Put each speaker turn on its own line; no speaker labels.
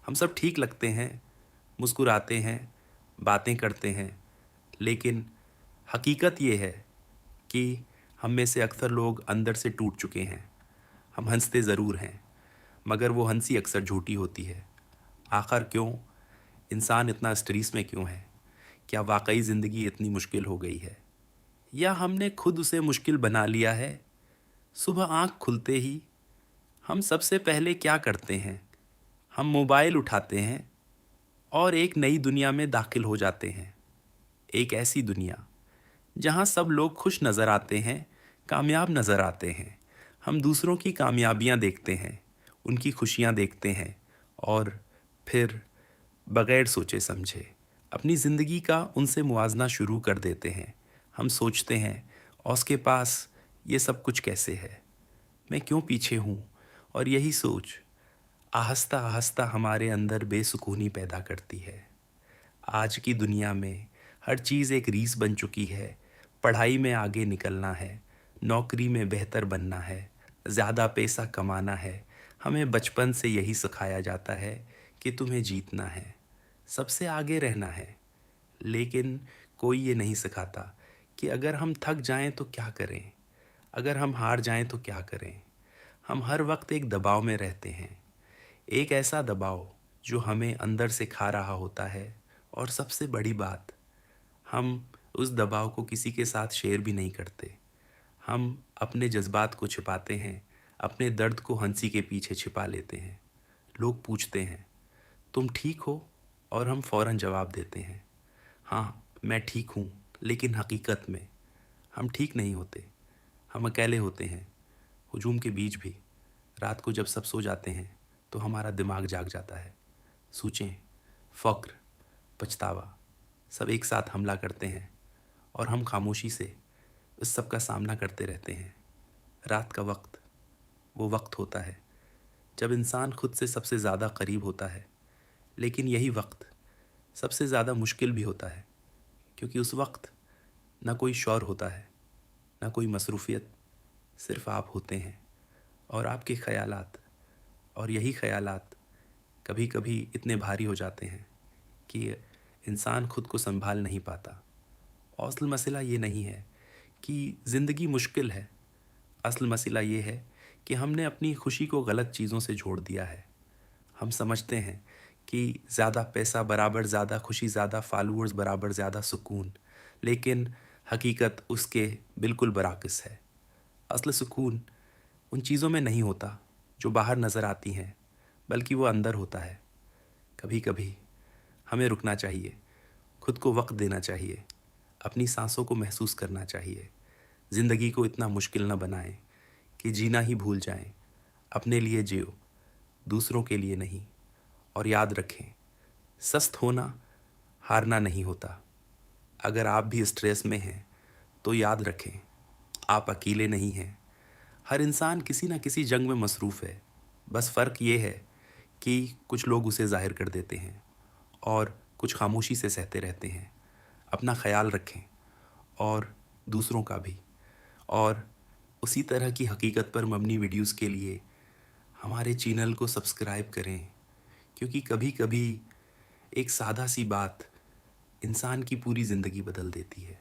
हम सब ठीक लगते हैं, मुस्कुराते हैं, बातें करते हैं, लेकिन हकीकत ये है कि हम में से अक्सर लोग अंदर से टूट चुके हैं। हम हंसते ज़रूर हैं, मगर वो हंसी अक्सर झूठी होती है। आखिर क्यों? इंसान इतना स्ट्रेस में क्यों है? क्या वाकई ज़िंदगी इतनी मुश्किल हो गई है, या हमने खुद उसे मुश्किल बना लिया है? सुबह आँख खुलते ही हम सबसे पहले क्या करते हैं? हम मोबाइल उठाते हैं और एक नई दुनिया में दाखिल हो जाते हैं। एक ऐसी दुनिया जहाँ सब लोग खुश नज़र आते हैं, कामयाब नज़र आते हैं। हम दूसरों की कामयाबियाँ देखते हैं, उनकी खुशियाँ देखते हैं और फिर बगैर सोचे समझे अपनी ज़िंदगी का उनसे मुवाजना शुरू कर देते हैं। हम सोचते हैं, और उसके पास ये सब कुछ कैसे है? मैं क्यों पीछे हूँ? और यही सोच आहिस्ता आहिस्ता हमारे अंदर बेसुकूनी पैदा करती है। आज की दुनिया में हर चीज़ एक रीस बन चुकी है। पढ़ाई में आगे निकलना है, नौकरी में बेहतर बनना है, ज़्यादा पैसा कमाना है। हमें बचपन से यही सिखाया जाता है कि तुम्हें जीतना है, सबसे आगे रहना है। लेकिन कोई ये नहीं सिखाता कि अगर हम थक जाएं तो क्या करें, अगर हम हार जाएं तो क्या करें। हम हर वक्त एक दबाव में रहते हैं, एक ऐसा दबाव जो हमें अंदर से खा रहा होता है। और सबसे बड़ी बात, हम उस दबाव को किसी के साथ शेयर भी नहीं करते। हम अपने जज्बात को छिपाते हैं, अपने दर्द को हंसी के पीछे छिपा लेते हैं। लोग पूछते हैं, तुम ठीक हो? और हम फ़ौरन जवाब देते हैं, हाँ मैं ठीक हूँ। लेकिन हकीकत में हम ठीक नहीं होते। हम अकेले होते हैं, हुजूम के बीच भी। रात को जब सब सो जाते हैं तो हमारा दिमाग जाग जाता है। सोचें, फ़क्र, पछतावा, सब एक साथ हमला करते हैं और हम खामोशी से इस सब का सामना करते रहते हैं। रात का वक्त वो वक्त होता है जब इंसान खुद से सबसे ज़्यादा करीब होता है, लेकिन यही वक्त सबसे ज़्यादा मुश्किल भी होता है, क्योंकि उस वक्त ना कोई शौर होता है, ना कोई मसरूफ़ियत, सिर्फ आप होते हैं और आपके ख़यालात। और यही ख़यालात कभी कभी इतने भारी हो जाते हैं कि इंसान खुद को संभाल नहीं पाता। और असल मसला ये नहीं है कि ज़िंदगी मुश्किल है, असल मसला ये है कि हमने अपनी खुशी को गलत चीज़ों से जोड़ दिया है। हम समझते हैं कि ज़्यादा पैसा बराबर ज़्यादा खुशी, ज़्यादा फॉलोअर्स बराबर ज़्यादा सुकून, लेकिन हकीकत उसके बिल्कुल बराकिस है। असल सुकून उन चीज़ों में नहीं होता जो बाहर नज़र आती हैं, बल्कि वो अंदर होता है। कभी कभी हमें रुकना चाहिए, खुद को वक्त देना चाहिए, अपनी सांसों को महसूस करना चाहिए। ज़िंदगी को इतना मुश्किल न बनाएं कि जीना ही भूल जाएं। अपने लिए जियो, दूसरों के लिए नहीं। और याद रखें, सस्त होना हारना नहीं होता। अगर आप भी स्ट्रेस में हैं तो याद रखें, आप अकेले नहीं हैं। हर इंसान किसी न किसी जंग में मसरूफ़ है। बस फ़र्क ये है कि कुछ लोग उसे ज़ाहिर कर देते हैं और कुछ खामोशी से सहते रहते हैं। अपना ख़याल रखें और दूसरों का भी। और उसी तरह की हकीकत पर मबनी वीडियोस के लिए हमारे चैनल को सब्सक्राइब करें, क्योंकि कभी कभी एक सादा सी बात इंसान की पूरी ज़िंदगी बदल देती है।